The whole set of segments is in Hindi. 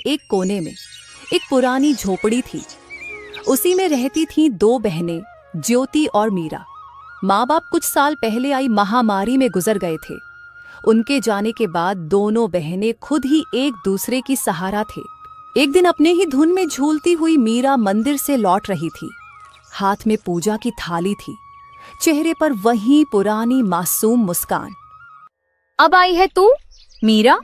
एक कोने में एक पुरानी झोपड़ी थी। उसी में रहती थीं दो बहनें, ज्योति और मीरा। माँ बाप कुछ साल पहले आई महामारी में गुजर गए थे। उनके जाने के बाद दोनों बहनें खुद ही एक दूसरे की सहारा थे। एक दिन अपने ही धुन में झूलती हुई मीरा मंदिर से लौट रही थी। हाथ में पूजा की थाली थी, चेहरे पर वही पुरानी मासूम मुस्कान। अब आई है तू मीरा?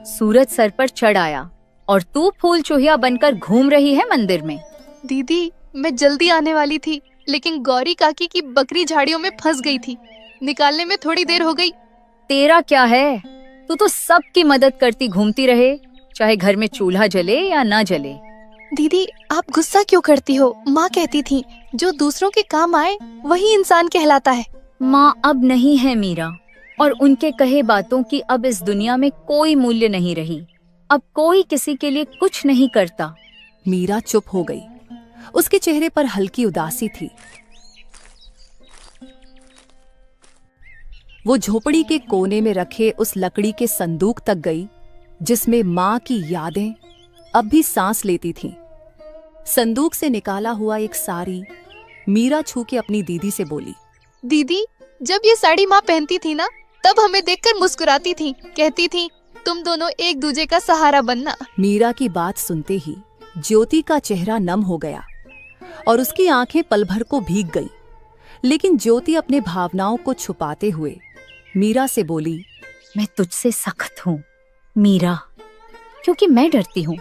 सूरज सर पर चढ़ आया और तू फूल चूहिया बनकर घूम रही है मंदिर में। दीदी, मैं जल्दी आने वाली थी, लेकिन गौरी काकी की बकरी झाड़ियों में फंस गई थी। निकालने में थोड़ी देर हो गई। तेरा क्या है, तू तो सबकी मदद करती घूमती रहे, चाहे घर में चूल्हा जले या ना जले। दीदी, आप गुस्सा क्यों करती हो? माँ कहती थी जो दूसरों के काम आए वही इंसान कहलाता है। माँ अब नहीं है मीरा, और उनके कहे बातों की अब इस दुनिया में कोई मूल्य नहीं रही। अब कोई किसी के लिए कुछ नहीं करता। मीरा चुप हो गई। उसके चेहरे पर हल्की उदासी थी। वो झोपड़ी के कोने में रखे उस लकड़ी के संदूक तक गई जिसमें माँ की यादें अब भी सांस लेती थीं। संदूक से निकाला हुआ एक साड़ी मीरा छू के अपनी दीदी से बोली, दीदी, जब ये साड़ी माँ पहनती थी ना, तब हमें देखकर मुस्कुराती थी, कहती थी तुम दोनों एक दूजे का सहारा बनना। मीरा की बात सुनते ही ज्योति का चेहरा नम हो गया और उसकी आंखें पल भर को भीग गई। लेकिन ज्योति अपने भावनाओं को छुपाते हुए मीरा से बोली, मैं तुझसे सख्त हूँ मीरा, क्योंकि मैं डरती हूँ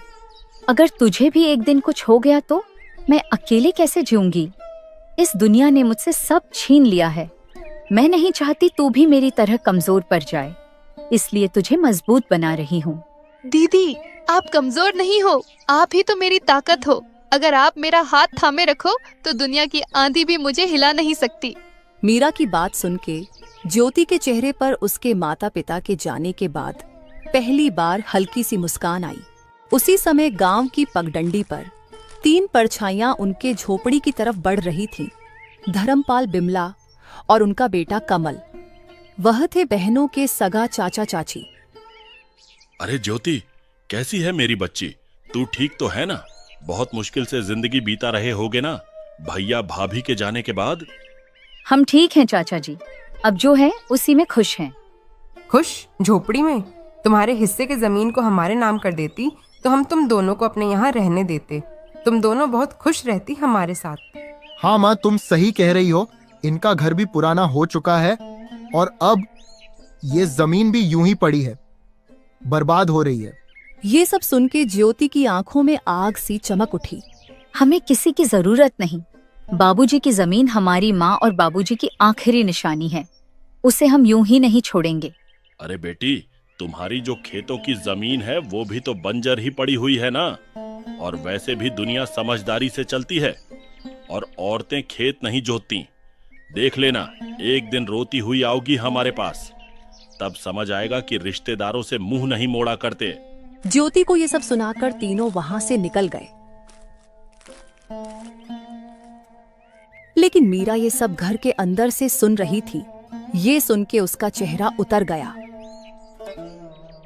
अगर तुझे भी एक दिन कुछ हो गया तो मैं अकेले कैसे जीऊंगी। इस दुनिया ने मुझसे सब छीन लिया है। मैं नहीं चाहती तू भी मेरी तरह कमजोर पड़ जाए, इसलिए तुझे मजबूत बना रही हूँ। दीदी, आप कमजोर नहीं हो, आप ही तो मेरी ताकत हो। अगर आप मेरा हाथ थामे रखो तो दुनिया की आंधी भी मुझे हिला नहीं सकती। मीरा की बात सुन के ज्योति के चेहरे पर उसके माता पिता के जाने के बाद पहली बार हल्की सी मुस्कान आई। उसी समय गांव की पगडंडी पर 3 परछाइयां उनके झोपड़ी की तरफ बढ़ रही थीं। धर्मपाल, बिमला और उनका बेटा कमल। वह थे बहनों के सगा चाचा चाची। अरे ज्योति, कैसी है मेरी बच्ची? तू ठीक तो है ना? बहुत मुश्किल से जिंदगी बीता रहे होगे ना भैया भाभी के जाने के बाद। हम ठीक हैं चाचा जी, अब जो है उसी में खुश हैं। खुश? झोपड़ी में? तुम्हारे हिस्से के जमीन को हमारे नाम कर देती तो हम तुम दोनों को अपने यहाँ रहने देते। तुम दोनों बहुत खुश रहती हमारे साथ। हाँ माँ, तुम सही कह रही हो। इनका घर भी पुराना हो चुका है और अब ये जमीन भी यूं ही पड़ी है, बर्बाद हो रही है। ये सब सुन के ज्योति की आंखों में आग सी चमक उठी। हमें किसी की जरूरत नहीं। बाबूजी की जमीन हमारी माँ और बाबूजी की आखिरी निशानी है, उसे हम यूं ही नहीं छोड़ेंगे। अरे बेटी, तुम्हारी जो खेतों की जमीन है वो भी तो बंजर ही पड़ी हुई है ना। और वैसे भी दुनिया समझदारी से चलती है और औरतें खेत नहीं जोतती। देख लेना, एक दिन रोती हुई आओगी हमारे पास, तब समझ आएगा कि रिश्तेदारों से मुंह नहीं मोड़ा करते। ज्योति को ये सब सुनाकर तीनों वहां से निकल गए। लेकिन मीरा ये सब घर के अंदर से सुन रही थी। ये सुन के उसका चेहरा उतर गया।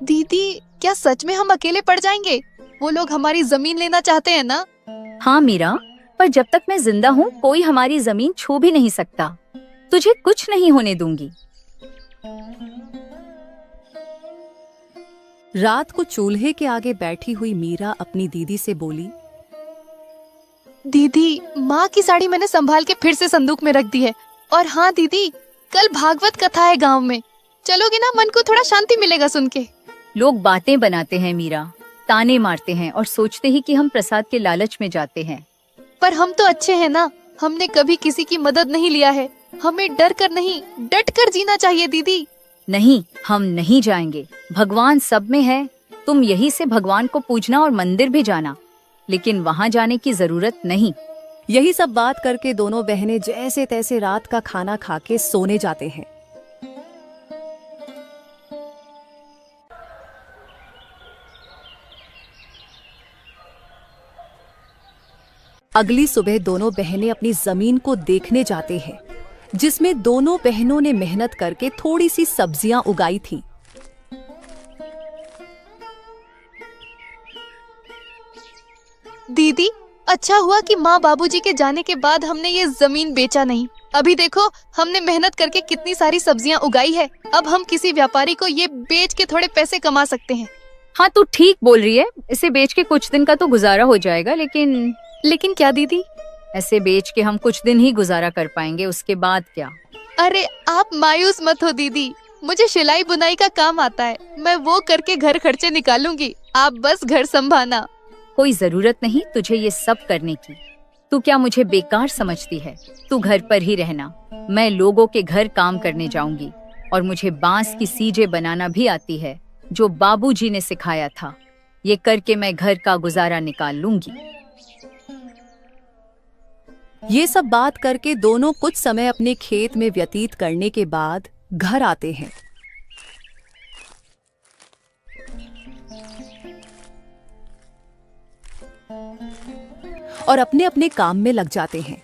दीदी, क्या सच में हम अकेले पड़ जाएंगे? वो लोग हमारी जमीन लेना चाहते हैं ना? हाँ मीरा, पर जब तक मैं जिंदा हूँ कोई हमारी जमीन छू भी नहीं सकता। तुझे कुछ नहीं होने दूंगी। रात को चूल्हे के आगे बैठी हुई मीरा अपनी दीदी से बोली, दीदी, माँ की साड़ी मैंने संभाल के फिर से संदूक में रख दी है। और हाँ दीदी, कल भागवत कथा है गांव में, चलोगे ना? मन को थोड़ा शांति मिलेगा सुन के। लोग बातें बनाते हैं मीरा, ताने मारते हैं और सोचते ही कि हम प्रसाद के लालच में जाते हैं। पर हम तो अच्छे हैं ना, हमने कभी किसी की मदद नहीं लिया है। हमें डर कर नहीं, डट कर जीना चाहिए दीदी। नहीं, हम नहीं जाएंगे। भगवान सब में है। तुम यही से भगवान को पूजना और मंदिर भी जाना, लेकिन वहाँ जाने की जरूरत नहीं। यही सब बात करके दोनों बहनें जैसे तैसे रात का खाना खा के सोने जाते हैं। अगली सुबह दोनों बहनें अपनी जमीन को देखने जाते हैं, जिसमें दोनों बहनों ने मेहनत करके थोड़ी सी सब्जियां उगाई थी। दीदी, अच्छा हुआ कि माँ बाबूजी के जाने के बाद हमने ये जमीन बेचा नहीं। अभी देखो हमने मेहनत करके कितनी सारी सब्जियाँ उगाई है। अब हम किसी व्यापारी को ये बेच के थोड़े पैसे कमा सकते हैं। हाँ, तू ठीक बोल रही है। इसे बेच के कुछ दिन का तो गुजारा हो जाएगा, लेकिन क्या दीदी? ऐसे बेच के हम कुछ दिन ही गुजारा कर पाएंगे, उसके बाद क्या? अरे आप मायूस मत हो दीदी, मुझे सिलाई बुनाई का काम आता है। मैं वो करके घर खर्चे निकालूंगी, आप बस घर संभालना। कोई जरूरत नहीं तुझे ये सब करने की। तू क्या मुझे बेकार समझती है? तू घर पर ही रहना, मैं लोगों के घर काम करने जाऊंगी। और मुझे बांस की सीजे बनाना भी आती है, जो बाबूजी ने सिखाया था। ये करके मैं घर का गुजारा निकाल लूंगी। ये सब बात करके दोनों कुछ समय अपने खेत में व्यतीत करने के बाद घर आते हैं। और अपने अपने काम में लग जाते हैं।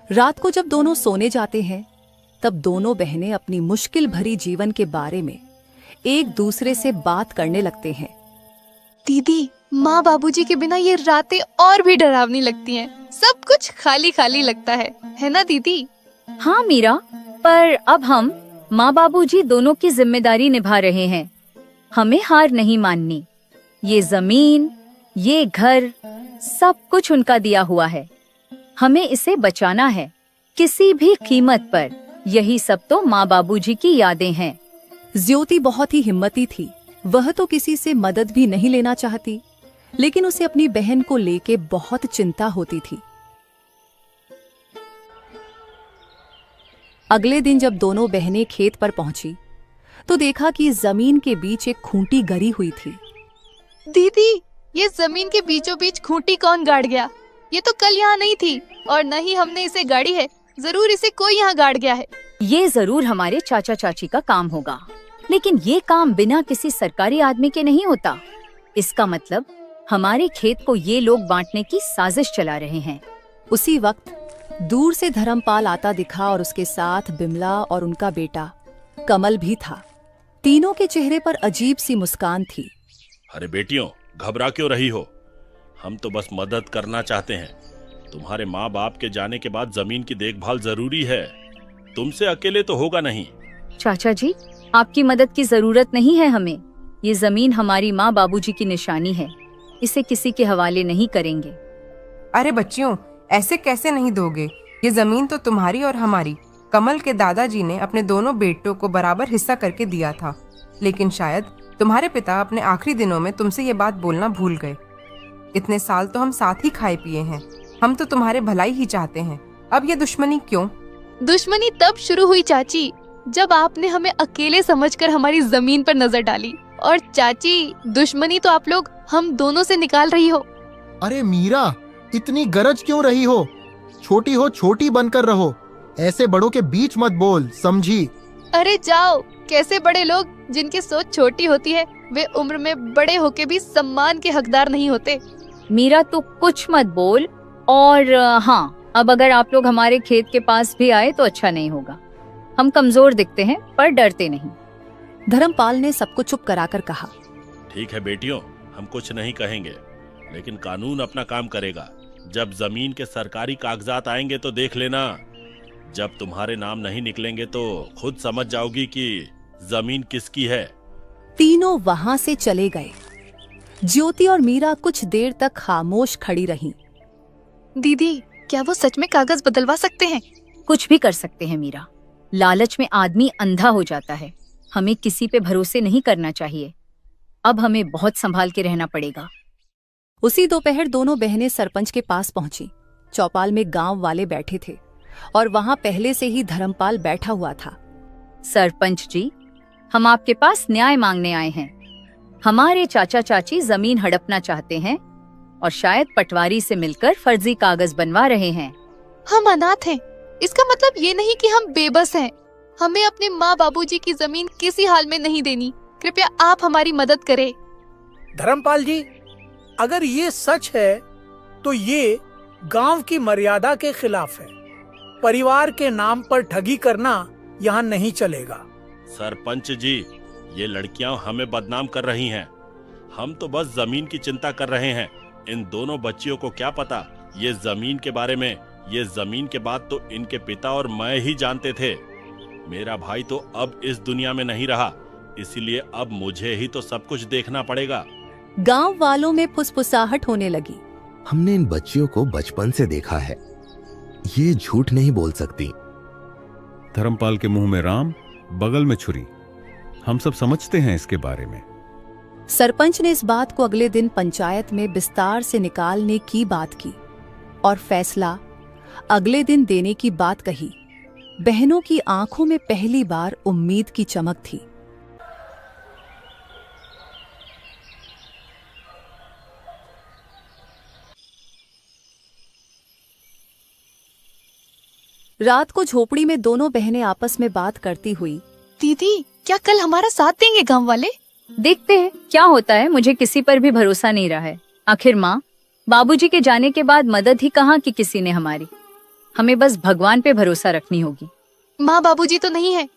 रात को जब दोनों सोने जाते हैं, तब दोनों बहनें अपनी मुश्किल भरी जीवन के बारे में एक दूसरे से बात करने लगते हैं। दीदी, माँ बाबूजी के बिना ये रातें और भी डरावनी लगती हैं। सब कुछ खाली खाली लगता है ना दीदी? हाँ मीरा, पर अब हम माँ बाबूजी दोनों की जिम्मेदारी निभा रहे हैं। हमें हार नहीं माननी। ये जमीन, ये घर, सब कुछ उनका दिया हुआ है। हमें इसे बचाना है किसी भी कीमत पर। यही सब तो माँ बाबूजी की यादें हैं। ज्योति बहुत ही हिम्मती थी। वह तो किसी से मदद भी नहीं लेना चाहती, लेकिन उसे अपनी बहन को लेके बहुत चिंता होती थी। अगले दिन जब दोनों बहनें खेत पर पहुंची, तो देखा कि जमीन के बीच एक खूंटी गड़ी हुई थी। दीदी, ये जमीन के बीचों बीच खूंटी कौन गाड़ गया? ये तो कल यहाँ नहीं थी, और न ही हमने इसे गाड़ी है। जरूर इसे कोई यहाँ गाड़ गया है। ये जरूर हमारे चाचा चाची का काम होगा, लेकिन ये काम बिना किसी सरकारी आदमी के नहीं होता। इसका मतलब हमारे खेत को ये लोग बांटने की साजिश चला रहे हैं। उसी वक्त दूर से धर्मपाल आता दिखा और उसके साथ बिमला और उनका बेटा कमल भी था। तीनों के चेहरे पर अजीब सी मुस्कान थी। अरे बेटियों, घबरा क्यों रही हो? हम तो बस मदद करना चाहते हैं। तुम्हारे माँ बाप के जाने के बाद जमीन की देखभाल जरूरी है। तुमसे अकेले तो होगा नहीं। चाचा जी, आपकी मदद की जरूरत नहीं है हमें। ये जमीन हमारी माँ बाबूजी की निशानी है। इसे किसी के हवाले नहीं करेंगे। अरे बच्चियों, ऐसे कैसे नहीं दोगे? ये जमीन तो तुम्हारी और हमारी। कमल के दादाजी ने अपने दोनों बेटों को बराबर हिस्सा करके दिया था, लेकिन शायद तुम्हारे पिता अपने आखिरी दिनों में तुमसे ये बात बोलना भूल गए। इतने साल तो हम साथ ही खाए पिए हैं। हम तो तुम्हारे भलाई ही चाहते हैं। अब ये दुश्मनी क्यों? दुश्मनी तब शुरू हुई चाची, जब आपने हमें अकेले समझकर हमारी जमीन पर नजर डाली। और चाची, दुश्मनी तो आप लोग हम दोनों से निकाल रही हो। अरे मीरा, इतनी गरज क्यों रही हो? छोटी हो छोटी बनकर रहो। ऐसे बड़ों के बीच मत बोल, समझी? अरे जाओ, कैसे बड़े लोग जिनकी सोच छोटी होती है, वे उम्र में बड़े होके भी सम्मान के हकदार नहीं होते। मीरा, तू कुछ मत बोल। और हाँ, अब अगर आप लोग हमारे खेत के पास भी आए तो अच्छा नहीं होगा। हम कमजोर दिखते हैं पर डरते नहीं। धर्मपाल ने सबको चुप कराकर कहा। ठीक है बेटियों, हम कुछ नहीं कहेंगे, लेकिन कानून अपना काम करेगा। जब जमीन के सरकारी कागजात आएंगे तो देख लेना। जब तुम्हारे नाम नहीं निकलेंगे तो खुद समझ जाओगी कि जमीन किसकी है। तीनों वहां से चले गए। ज्योति और मीरा कुछ देर तक खामोश खड़ी रहीं। दीदी, क्या वो सच में कागज बदलवा सकते हैं? कुछ भी कर सकते हैं मीरा। लालच में आदमी अंधा हो जाता है। हमें किसी पे भरोसे नहीं करना चाहिए। अब हमें बहुत संभाल के रहना पड़ेगा। उसी दोपहर दोनों बहनें सरपंच के पास पहुंची। चौपाल में गांव वाले बैठे थे और वहां पहले से ही धर्मपाल बैठा हुआ था। सरपंच जी, हम आपके पास न्याय मांगने आए हैं। हमारे चाचा चाची जमीन हड़पना चाहते हैं और शायद पटवारी से मिलकर फर्जी कागज बनवा रहे हैं। हम अनाथ हैं, इसका मतलब ये नहीं कि हम बेबस हैं। हमें अपने माँ बाबूजी की जमीन किसी हाल में नहीं देनी। कृपया आप हमारी मदद करें। धर्मपाल जी, अगर ये सच है तो ये गांव की मर्यादा के खिलाफ है। परिवार के नाम पर ठगी करना यहाँ नहीं चलेगा। सरपंच जी, ये लड़कियां हमें बदनाम कर रही हैं। हम तो बस जमीन की चिंता कर रहे हैं। इन दोनों बच्चियों को क्या पता ये जमीन के बारे में। ये जमीन के बाद तो इनके पिता और मैं ही जानते थे। मेरा भाई तो अब इस दुनिया में नहीं रहा, इसीलिए अब मुझे ही तो सब कुछ देखना पड़ेगा। गांव वालों में फुसफुसाहट होने लगी। हमने इन बच्चियों को बचपन से देखा है, ये झूठ नहीं बोल सकती। धर्मपाल के मुंह में राम, बगल में छुरी। हम सब समझते हैं इसके बारे में। सरपंच ने इस बात को अगले दिन पंचायत में विस्तार से निकालने की बात की और फैसला अगले दिन देने की बात कही। बहनों की आंखों में पहली बार उम्मीद की चमक थी। रात को झोपड़ी में दोनों बहनें आपस में बात करती हुई, दीदी क्या कल हमारा साथ देंगे गांव वाले? देखते हैं क्या होता है। मुझे किसी पर भी भरोसा नहीं रहा है। आखिर माँ बाबूजी के जाने के बाद मदद ही कहाँ की किसी ने हमारी। हमें बस भगवान पे भरोसा रखनी होगी। माँ बाबूजी तो नहीं है,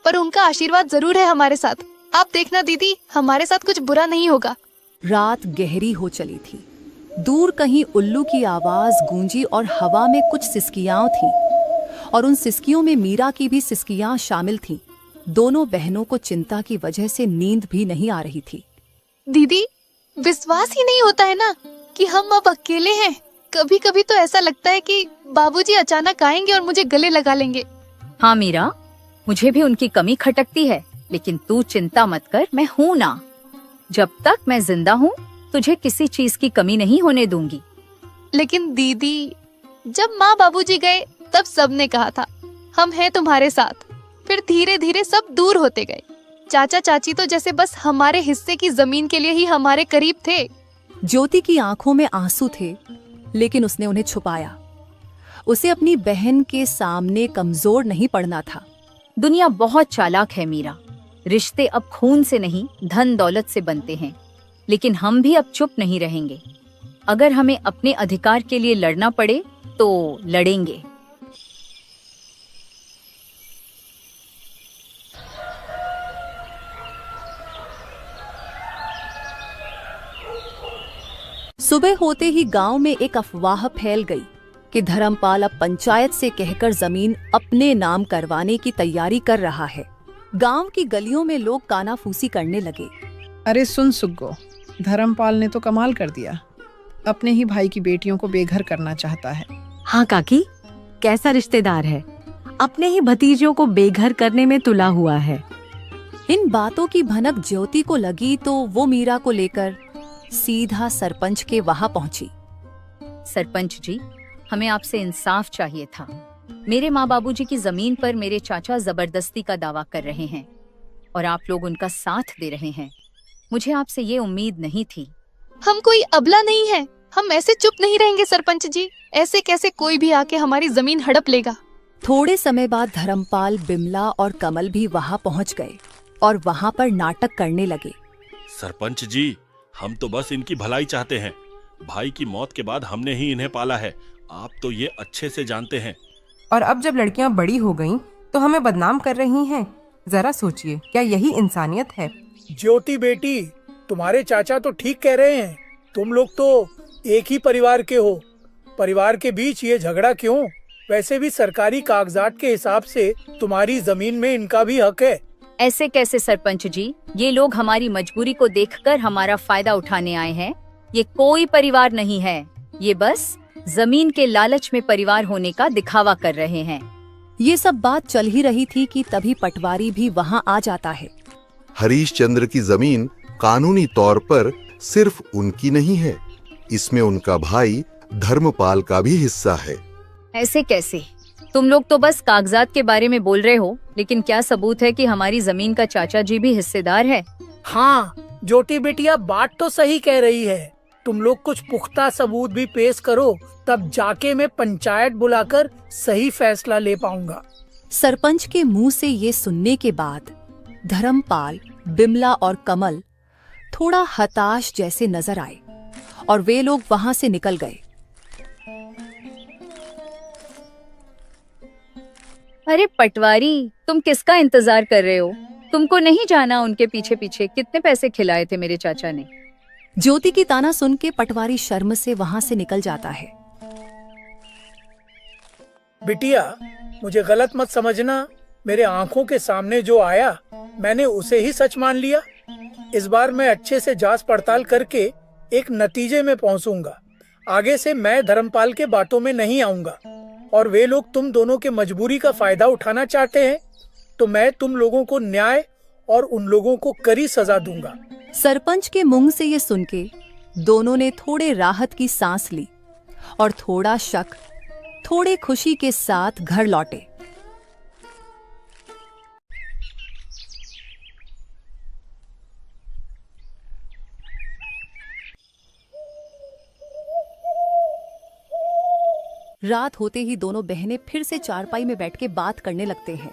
पर उनका आशीर्वाद जरूर है हमारे साथ। आप देखना दीदी, हमारे साथ कुछ बुरा नहीं होगा। रात गहरी हो चली थी। दूर कहीं उल्लू की आवाज गूंजी और हवा में कुछ सिसकियां थीं और उन सिसकियों में मीरा की भी सिसकियां शामिल थीं। दोनों बहनों को चिंता की वजह से नींद भी नहीं आ रही थी। दीदी विश्वास ही नहीं होता है ना कि हम अब अकेले हैं। कभी कभी तो ऐसा लगता है कि बाबूजी अचानक आएंगे और मुझे गले लगा लेंगे। हाँ मीरा, मुझे भी उनकी कमी खटकती है, लेकिन तू चिंता मत कर, मैं हूँ ना। जब तक मैं जिंदा हूँ तुझे किसी चीज की कमी नहीं होने दूंगी। लेकिन दीदी जब माँ बाबूजी गए तब सबने कहा था हम हैं तुम्हारे साथ। फिर धीरे धीरे सब दूर होते गए। चाचा चाची तो जैसे बस हमारे हिस्से की जमीन के लिए ही हमारे करीब थे। ज्योति की आंखों में आंसू थे, लेकिन उसने उन्हें छुपाया। उसे अपनी बहन के सामने कमजोर नहीं पड़ना था। दुनिया बहुत चालाक है मीरा। रिश्ते अब खून से नहीं धन दौलत से बनते हैं। लेकिन हम भी अब चुप नहीं रहेंगे। अगर हमें अपने अधिकार के लिए लड़ना पड़े तो लड़ेंगे। सुबह होते ही गांव में एक अफवाह फैल गई कि धर्मपाल अब पंचायत से कहकर जमीन अपने नाम करवाने की तैयारी कर रहा है। गांव की गलियों में लोग कानाफूसी करने लगे। अरे सुन सुग्गो, धर्मपाल ने तो कमाल कर दिया। अपने ही भाई की बेटियों को बेघर करना चाहता है। हाँ काकी, कैसा रिश्तेदार है, अपने ही भतीजों को बेघर करने में तुला हुआ है। इन बातों की भनक ज्योति को लगी तो वो मीरा को लेकर सीधा सरपंच के वहां पहुंची। सरपंच जी, हमें आपसे इंसाफ चाहिए था। मेरे माँ बाबूजी की जमीन पर मेरे चाचा जबरदस्ती का दावा कर रहे हैं और आप लोग उनका साथ दे रहे हैं। मुझे आपसे ये उम्मीद नहीं थी। हम कोई अबला नहीं है, हम ऐसे चुप नहीं रहेंगे सरपंच जी। ऐसे कैसे कोई भी आके हमारी जमीन हड़प लेगा। थोड़े समय बाद धर्मपाल, बिमला और कमल भी वहां पहुंच गए और वहां पर नाटक करने लगे। सरपंच जी, हम तो बस इनकी भलाई चाहते हैं। भाई की मौत के बाद हमने ही इन्हें पाला है, आप तो ये अच्छे से जानते हैं। और अब जब लड़कियां बड़ी हो गईं, तो हमें बदनाम कर रही हैं। जरा सोचिए, क्या यही इंसानियत है? ज्योति बेटी, तुम्हारे चाचा तो ठीक कह रहे हैं। तुम लोग तो एक ही परिवार के हो। परिवार के बीच ये झगड़ा क्यों? वैसे भी सरकारी कागजात के हिसाब से तुम्हारी जमीन में इनका भी हक है। ऐसे कैसे सरपंच जी? ये लोग हमारी मजबूरी को देखकर हमारा फायदा उठाने आए हैं। ये कोई परिवार नहीं है, ये बस जमीन के लालच में परिवार होने का दिखावा कर रहे हैं। ये सब बात चल ही रही थी कि तभी पटवारी भी वहां आ जाता है। हरीश चंद्र की जमीन कानूनी तौर पर सिर्फ उनकी नहीं है, इसमें उनका भाई धर्मपाल का भी हिस्सा है। ऐसे कैसे? तुम लोग तो बस कागजात के बारे में बोल रहे हो, लेकिन क्या सबूत है कि हमारी जमीन का चाचा जी भी हिस्सेदार है? हाँ ज्योति बेटिया, बात तो सही कह रही है। तुम लोग कुछ पुख्ता सबूत भी पेश करो, तब जाके मैं पंचायत बुलाकर सही फैसला ले पाऊंगा। सरपंच के मुंह से ये सुनने के बाद धर्मपाल, बिमला और कमल थोड़ा हताश जैसे नजर आए और वे लोग वहां से निकल गए। अरे पटवारी, तुम किसका इंतजार कर रहे हो? तुमको नहीं जाना उनके पीछे पीछे कितने पैसे खिलाए थे मेरे चाचा ने? ज्योति की ताना सुन के पटवारी शर्म से वहां से निकल जाता है। बिटिया, मुझे गलत मत समझना। मेरे आंखों के सामने जो आया मैंने उसे ही सच मान लिया। इस बार मैं अच्छे से जांच पड़ताल करके एक नतीजे में पहुंचूंगा। आगे से मैं धर्मपाल के बातों में नहीं आऊंगा, और वे लोग तुम दोनों के मजबूरी का फायदा उठाना चाहते हैं तो मैं तुम लोगों को न्याय और उन लोगों को कड़ी सजा दूंगा। सरपंच के मुंह से ये सुन के दोनों ने थोड़े राहत की सांस ली और थोड़ा शक, थोड़े खुशी के साथ घर लौटे। रात होते ही दोनों बहनें फिर से चारपाई में बैठ के बात करने लगते हैं।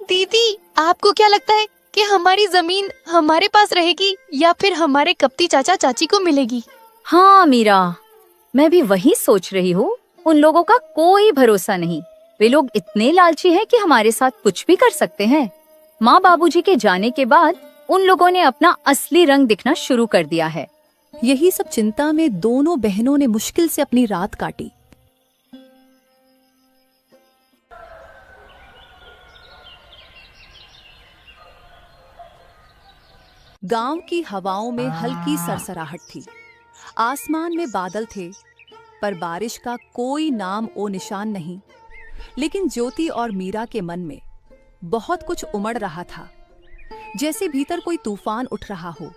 दीदी, आपको क्या लगता है कि हमारी जमीन हमारे पास रहेगी या फिर हमारे कपटी चाचा चाची को मिलेगी? हाँ मीरा, मैं भी वही सोच रही हूँ। उन लोगों का कोई भरोसा नहीं। वे लोग इतने लालची हैं कि हमारे साथ कुछ भी कर सकते हैं। माँ बाबूजी के जाने के बाद उन लोगों ने अपना असली रंग दिखना शुरू कर दिया है। यही सब चिंता में दोनों बहनों ने मुश्किल से अपनी रात काटी। गांव की हवाओं में हल्की सरसराहट थी। आसमान में बादल थे, पर बारिश का कोई नाम ओ निशान नहीं। लेकिन ज्योति और मीरा के मन में बहुत कुछ उमड़ रहा था, जैसे भीतर कोई तूफान उठ रहा हो।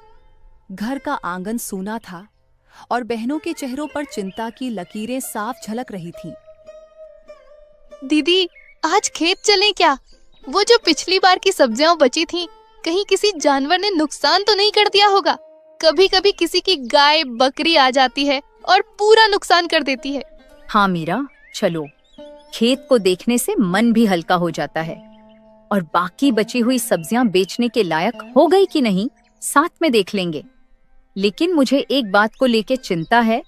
घर का आंगन सूना था और बहनों के चेहरों पर चिंता की लकीरें साफ झलक रही थीं। दीदी, आज खेत चलें क्या? वो जो पिछली बार की सब्जियां बची थीं, कहीं किसी जानवर ने नुकसान तो नहीं कर दिया होगा? कभी कभी किसी की गाय बकरी आ जाती है और पूरा नुकसान कर देती है। हाँ मीरा, चलो। खेत को देखने से मन भी हल्का हो जाता है। और बाकी बची हुई सब्जियां बेचने के लायक हो गई कि नहीं, साथ में देख लेंगे। लेकिन मुझे एक बात को लेके चिंता है।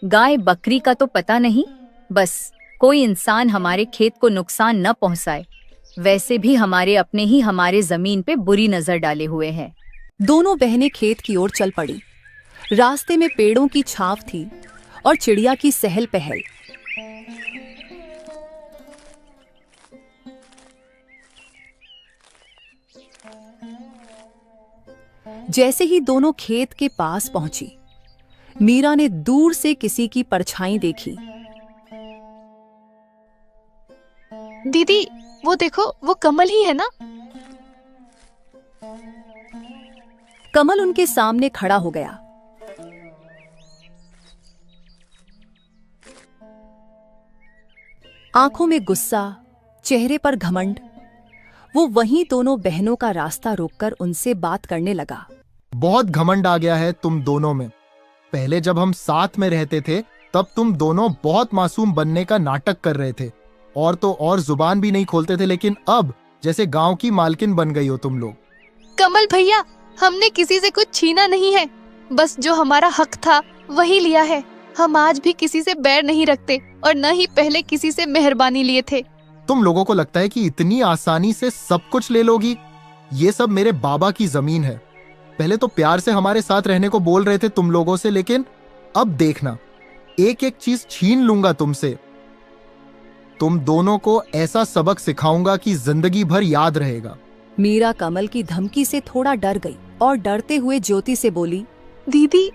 गाय बकरी का तो पता नहीं, बस कोई इंसान हमारे खेत को नुकसान न पहुंचाए। वैसे भी हमारे अपने ही हमारे जमीन पे बुरी नजर डाले हुए हैं। दोनों बहनें खेत की ओर चल पड़ी। रास्ते में पेड़ों की छाव थी और चिड़िया की सहल पहल। जैसे ही दोनों खेत के पास पहुंची, मीरा ने दूर से किसी की परछाई देखी। दीदी, वो देखो, वो कमल ही है ना? कमल उनके सामने खड़ा हो गया। आंखों में गुस्सा, चेहरे पर घमंड। वो वहीं दोनों बहनों का रास्ता रोककर उनसे बात करने लगा। बहुत घमंड आ गया है तुम दोनों में। पहले जब हम साथ में रहते थे तब तुम दोनों बहुत मासूम बनने का नाटक कर रहे थे, और तो और जुबान भी नहीं खोलते थे। लेकिन अब जैसे गांव की मालकिन बन गई हो तुम लोग। कमल भैया, हमने किसी से कुछ छीना नहीं है, बस जो हमारा हक था वही लिया है। हम आज भी किसी से बैर नहीं रखते और न ही पहले किसी से मेहरबानी लिए थे। तुम लोगों को लगता है कि इतनी आसानी से सब कुछ ले लोगी? ये सब मेरे बाबा की जमीन है। पहले तो प्यार से हमारे साथ रहने को बोल रहे थे तुम लोगों से, लेकिन अब देखना, एक एक चीज छीन लूंगा तुमसे। तुम दोनों को ऐसा सबक सिखाऊंगा कि जिंदगी भर याद रहेगा। मीरा कमल की धमकी से थोड़ा डर गई और डरते हुए ज्योति से बोली, दीदी,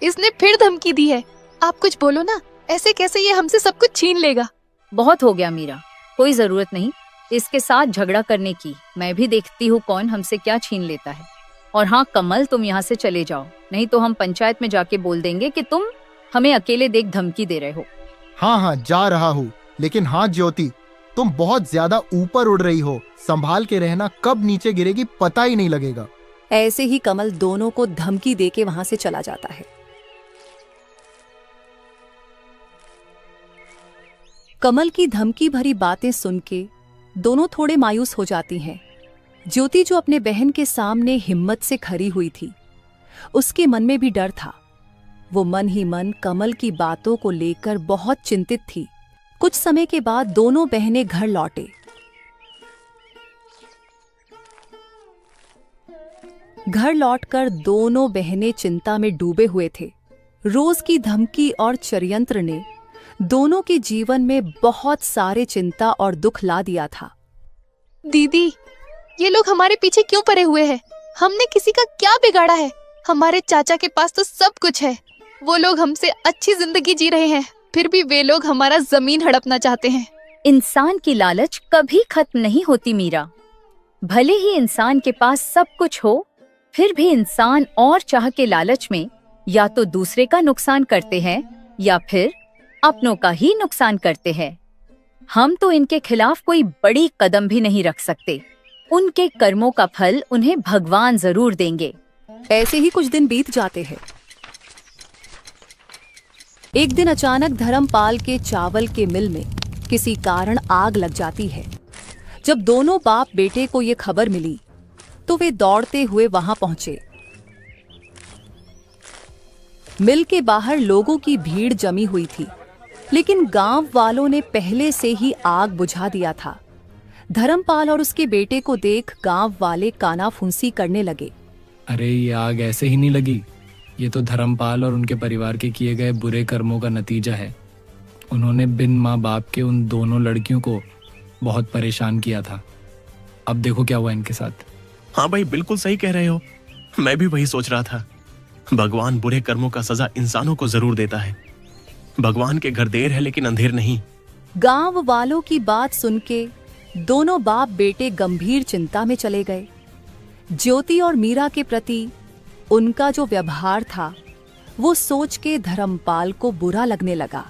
इसने फिर धमकी दी है। आप कुछ बोलो ना, ऐसे कैसे ये हमसे सब कुछ छीन लेगा? बहुत हो गया मीरा, कोई जरूरत नहीं इसके साथ झगड़ा करने की। मैं भी देखती हूँ कौन हमसे क्या छीन लेता है। और हाँ कमल, तुम यहाँ से चले जाओ, नहीं तो हम पंचायत में जाके बोल देंगे कि तुम हमें अकेले देख धमकी दे रहे हो। हाँ हाँ, जा रहा हूँ। लेकिन हाँ ज्योति, तुम बहुत ज्यादा ऊपर उड़ रही हो। संभाल के रहना, कब नीचे गिरेगी पता ही नहीं लगेगा। ऐसे ही कमल दोनों को धमकी देके वहां से चला जाता है। कमल की धमकी भरी बातें सुन के दोनों थोड़े मायूस हो जाती हैं। ज्योति जो अपने बहन के सामने हिम्मत से खड़ी हुई थी, उसके मन में भी डर था। वो मन ही मन कमल की बातों को लेकर बहुत चिंतित थी। कुछ समय के बाद दोनों बहनें घर लौटे। घर लौटकर दोनों बहनें चिंता में डूबे हुए थे। रोज की धमकी और षड्यंत्र ने दोनों के जीवन में बहुत सारे चिंता और दुख ला दिया था। दीदी, ये लोग हमारे पीछे क्यों पड़े हुए हैं? हमने किसी का क्या बिगाड़ा है? हमारे चाचा के पास तो सब कुछ है। वो लोग हमसे अच्छी जिंदगी जी रहे हैं, फिर भी वे लोग हमारा जमीन हड़पना चाहते हैं। इंसान की लालच कभी खत्म नहीं होती मीरा। भले ही इंसान के पास सब कुछ हो, फिर भी इंसान और चाह के लालच में या तो दूसरे का नुकसान करते हैं या फिर अपनों का ही नुकसान करते हैं। हम तो इनके खिलाफ कोई बड़ी कदम भी नहीं रख सकते। उनके कर्मों का फल उन्हें भगवान जरूर देंगे। ऐसे ही कुछ दिन बीत जाते हैं। एक दिन अचानक धर्मपाल के चावल के मिल में किसी कारण आग लग जाती है। जब दोनों बाप बेटे को ये खबर मिली तो वे दौड़ते हुए वहां पहुंचे। मिल के बाहर लोगों की भीड़ जमी हुई थी, लेकिन गांव वालों ने पहले से ही आग बुझा दिया था। धर्मपाल और उसके बेटे को देख गांव वाले कानाफूसी करने लगे। अरे ये आग ऐसे ही नहीं लगी, ये तो धर्मपाल और उनके परिवार के किए गए बुरे कर्मों का नतीजा है। उन्होंने बिन माँ बाप के उन दोनों लड़कियों को बहुत परेशान किया था। अब देखो क्या हुआ इनके साथ। हाँ भाई, बिल्कुल सही कह रहे हो। मैं भी वही सोच रहा था। भगवान बुरे कर्मों का सजा इंसानों को जरूर देता है। भगवान के घर देर है लेकिन अंधेर नहीं। गांव वालों की बात सुन के दोनों बाप बेटे गंभीर चिंता में चले गए। ज्योति और मीरा के प्रति उनका जो व्यवहार था वो सोच के धर्मपाल को बुरा लगने लगा।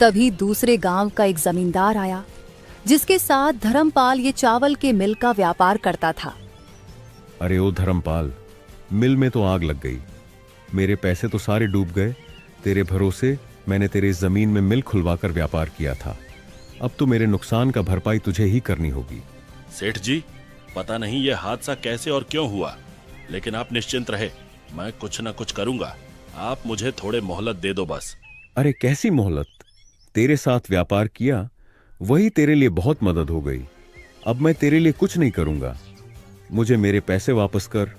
तभी दूसरे गांव का एक जमींदार आया, जिसके साथ धर्मपाल ये चावल के मिल का व्यापार करता था। अरे ओ धर्मपाल, मिल में तो आग लग गई। मेरे पैसे तो सारे डूब गए। तेरे भरोसे मैंने तेरे जमीन में मिल खुलवाकर व्यापार किया था। अब तो मेरे नुकसान का भरपाई तुझे ही करनी होगी। सेठ जी, पता नहीं ये हादसा कैसे और क्यों हुआ, लेकिन आप निश्चिंत रहे, मैं कुछ न कुछ करूंगा। आप मुझे थोड़े मोहलत दे दो बस। अरे कैसी मोहलत? तेरे साथ व्यापार किया, वही तेरे लिए बहुत मदद हो गई। अब मैं तेरे लिए कुछ नहीं करूंगा। मुझे मेरे पैसे वापस कर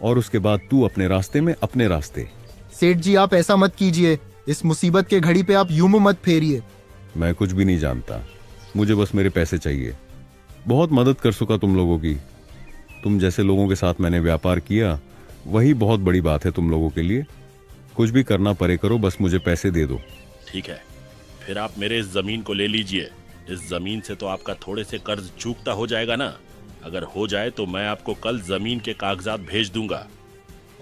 और उसके बाद तू अपने रास्ते में अपने रास्ते। सेठ जी, आप ऐसा मत कीजिए। इस मुसीबत के घड़ी पे आप यूं मुंह मत फेरिए। मैं कुछ भी नहीं जानता, मुझे बस मेरे पैसे चाहिए। बहुत मदद कर चुका तुम लोगों की। तुम जैसे लोगों के साथ मैंने व्यापार किया, वही बहुत बड़ी बात है तुम लोगों के लिए। कुछ भी करना पड़े करो, बस मुझे पैसे दे दो। ठीक है, फिर आप मेरे इस जमीन को ले लीजिए। इस जमीन से तो आपका थोड़े से कर्ज चूकता हो जाएगा ना। अगर हो जाए तो मैं आपको कल जमीन के कागजात भेज दूंगा,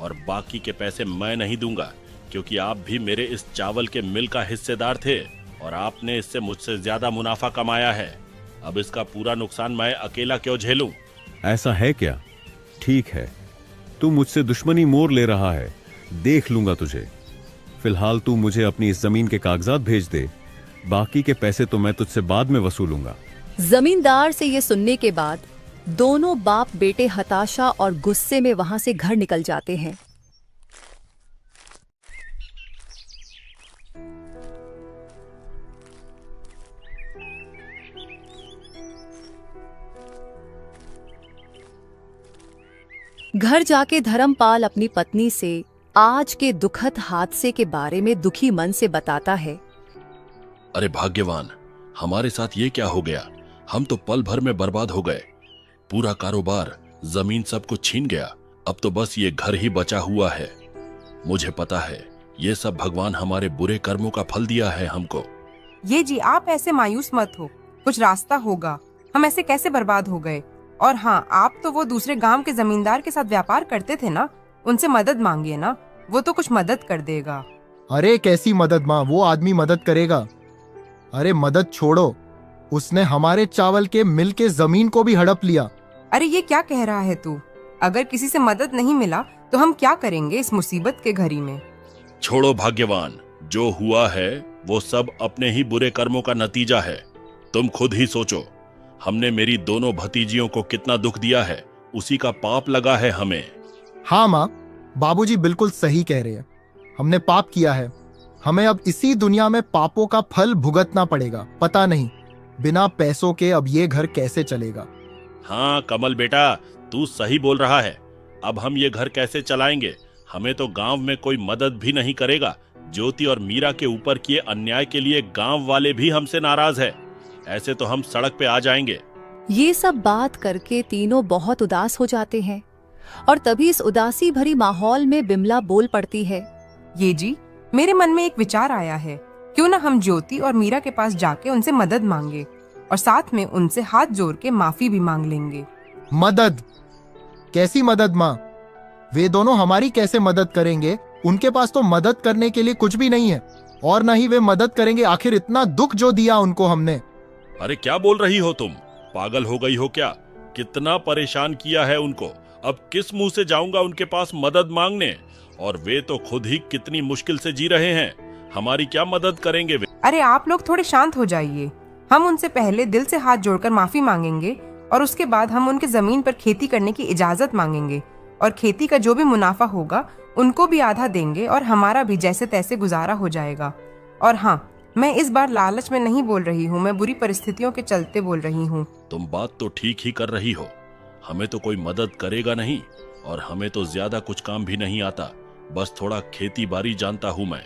और बाकी के पैसे मैं नहीं दूंगा, क्योंकि आप भी मेरे इस चावल के मिल का हिस्सेदार थे और आपने इससे मुझसे ज्यादा मुनाफा कमाया है। अब इसका पूरा नुकसान मैं अकेला क्यों झेलूं? ऐसा है क्या? ठीक है, तू मुझसे दुश्मनी मोर ले रहा है, देख लूंगा तुझे। फिलहाल तू मुझे अपनी इस जमीन के कागजात भेज दे, बाकी के पैसे तो मैं तुझसे बाद में वसूलूंगा। जमींदार से ये सुनने के बाद दोनों बाप बेटे हताशा और गुस्से में वहां से घर निकल जाते हैं। घर जाके धर्मपाल अपनी पत्नी से आज के दुखद हादसे के बारे में दुखी मन से बताता है। अरे भाग्यवान, हमारे साथ ये क्या हो गया? हम तो पल भर में बर्बाद हो गए। पूरा कारोबार, जमीन सब कुछ छीन गया। अब तो बस ये घर ही बचा हुआ है। मुझे पता है ये सब भगवान हमारे बुरे कर्मों का फल दिया है हमको। ये जी, आप ऐसे मायूस मत हो, कुछ रास्ता होगा। हम ऐसे कैसे बर्बाद हो गए? और हाँ, आप तो वो दूसरे गांव के जमींदार के साथ व्यापार करते थे ना, उनसे मदद मांगिए ना, वो तो कुछ मदद कर देगा। अरे कैसी मदद माँ, वो आदमी मदद करेगा। अरे मदद छोड़ो, उसने हमारे चावल के मिल के जमीन को भी हड़प लिया। अरे ये क्या कह रहा है तू? अगर किसी से मदद नहीं मिला तो हम क्या करेंगे इस मुसीबत के घड़ी में? छोड़ो भाग्यवान, जो हुआ है वो सब अपने ही बुरे कर्मों का नतीजा है। तुम खुद ही सोचो, हमने मेरी दोनों भतीजियों को कितना दुख दिया है, उसी का पाप लगा है हमें। हाँ माँ, बाबूजी बिल्कुल सही कह रहे हैं। हमने पाप किया है, हमें अब इसी दुनिया में पापों का फल भुगतना पड़ेगा। पता नहीं बिना पैसों के अब ये घर कैसे चलेगा। हाँ कमल बेटा, तू सही बोल रहा है। अब हम ये घर कैसे चलाएंगे? हमें तो गांव में कोई मदद भी नहीं करेगा। ज्योति और मीरा के ऊपर किए अन्याय के लिए गांव वाले भी हमसे नाराज है। ऐसे तो हम सड़क पे आ जाएंगे। ये सब बात करके तीनों बहुत उदास हो जाते हैं और तभी इस उदासी भरी माहौल में बिमला बोल पड़ती है। ये जी, मेरे मन में एक विचार आया है। क्यों ना हम ज्योति और मीरा के पास जाके उनसे मदद मांगे और साथ में उनसे हाथ जोड़ के माफी भी मांग लेंगे। मदद? कैसी मदद माँ? वे दोनों हमारी कैसे मदद करेंगे? उनके पास तो मदद करने के लिए कुछ भी नहीं है और न ही वे मदद करेंगे। आखिर इतना दुख जो दिया उनको हमने। अरे क्या बोल रही हो तुम? पागल हो गई हो क्या? कितना परेशान किया है उनको। अब किस मुंह से जाऊंगा उनके पास मदद मांगने? और वे तो खुद ही कितनी मुश्किल से जी रहे हैं। हमारी क्या मदद करेंगे वे? अरे आप लोग थोड़े शांत हो जाइए। हम उनसे पहले दिल से हाथ जोड़कर माफी मांगेंगे और उसके बाद हम उनके जमीन पर खेती करने की इजाजत मांगेंगे और खेती का जो भी मुनाफा होगा उनको भी आधा देंगे और हमारा भी जैसे तैसे गुजारा हो जाएगा। और हाँ, मैं इस बार लालच में नहीं बोल रही हूँ, मैं बुरी परिस्थितियों के चलते बोल रही हूँ। तुम बात तो ठीक ही कर रही हो। हमें तो कोई मदद करेगा नहीं और हमें तो ज्यादा कुछ काम भी नहीं आता। बस थोड़ा खेती बाड़ी जानता हूँ मैं।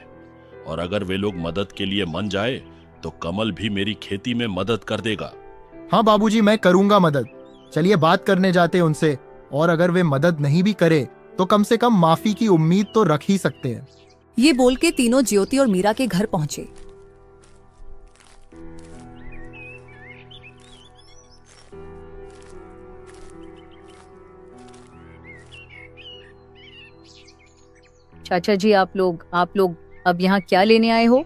और अगर वे लोग मदद के लिए मन जाए तो कमल भी मेरी खेती में मदद कर देगा। हाँ बाबूजी, मैं करूंगा मदद। चलिए बात करने जाते हैं उनसे, और अगर वे मदद नहीं भी करे तो कम से कम माफी की उम्मीद तो रख ही सकते हैं। ये बोल के तीनों ज्योति और मीरा के घर पहुंचे। चाचा जी, आप लोग अब यहाँ क्या लेने आए हो?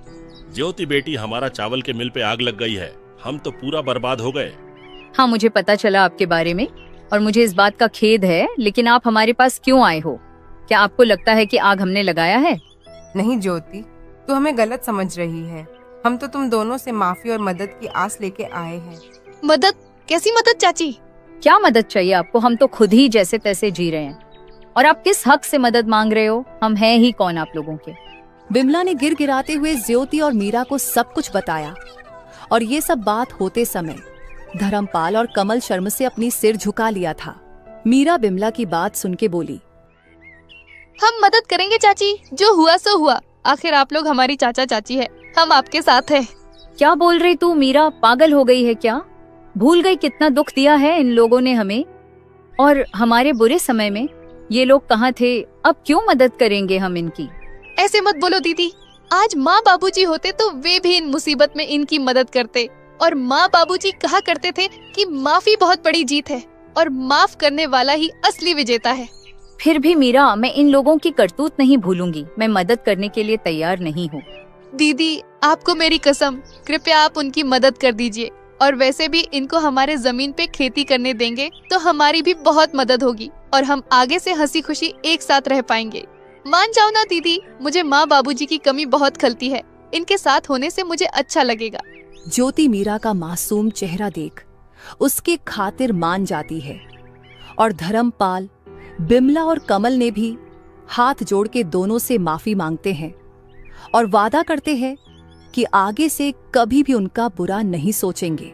ज्योति बेटी, हमारा चावल के मिल पे आग लग गई है। हम तो पूरा बर्बाद हो गए। हाँ, मुझे पता चला आपके बारे में और मुझे इस बात का खेद है, लेकिन आप हमारे पास क्यों आए हो? क्या आपको लगता है कि आग हमने लगाया है? नहीं ज्योति, तू हमें गलत समझ रही है। हम तो तुम दोनों से माफी और मदद की आस लेके आए हैं। मदद? कैसी मदद चाची? क्या मदद चाहिए आपको? हम तो खुद ही जैसे तैसे जी रहे हैं और आप किस हक से मदद मांग रहे हो? हम हैं ही कौन आप लोगों के? बिमला ने गिड़गिड़ाते हुए ज्योति और मीरा को सब कुछ बताया और ये सब बात होते समय धर्मपाल और कमल शर्म से अपनी सिर झुका लिया था। मीरा बिमला की बात सुन के बोली, हम मदद करेंगे चाची, जो हुआ सो हुआ। आखिर आप लोग हमारी चाचा चाची है, हम आपके साथ हैं। क्या बोल रही तू मीरा? पागल हो गई है क्या? भूल गई कितना दुख दिया है इन लोगों ने हमें? और हमारे बुरे समय में ये लोग कहाँ थे? अब क्यों मदद करेंगे हम इनकी? ऐसे मत बोलो दीदी। आज माँ बाबूजी होते तो वे भी इन मुसीबत में इनकी मदद करते। और माँ बाबूजी कहा करते थे कि माफी बहुत बड़ी जीत है और माफ करने वाला ही असली विजेता है। फिर भी मीरा, मैं इन लोगों की करतूत नहीं भूलूंगी। मैं मदद करने के लिए तैयार नहीं हूँ। दीदी, आपको मेरी कसम, कृपया आप उनकी मदद कर दीजिए। और वैसे भी इनको हमारे जमीन पे खेती करने देंगे तो हमारी भी बहुत मदद होगी और हम आगे से हंसी खुशी एक साथ रह पाएंगे। मान जाओ ना दीदी, मुझे माँ बाबूजी की कमी बहुत खलती है। इनके साथ होने से मुझे अच्छा लगेगा। ज्योति मीरा का मासूम चेहरा देख उसके खातिर मान जाती है और धर्मपाल, बिमला और कमल ने भी हाथ जोड़ के दोनों से माफी मांगते हैं और वादा करते हैं कि आगे से कभी भी उनका बुरा नहीं सोचेंगे।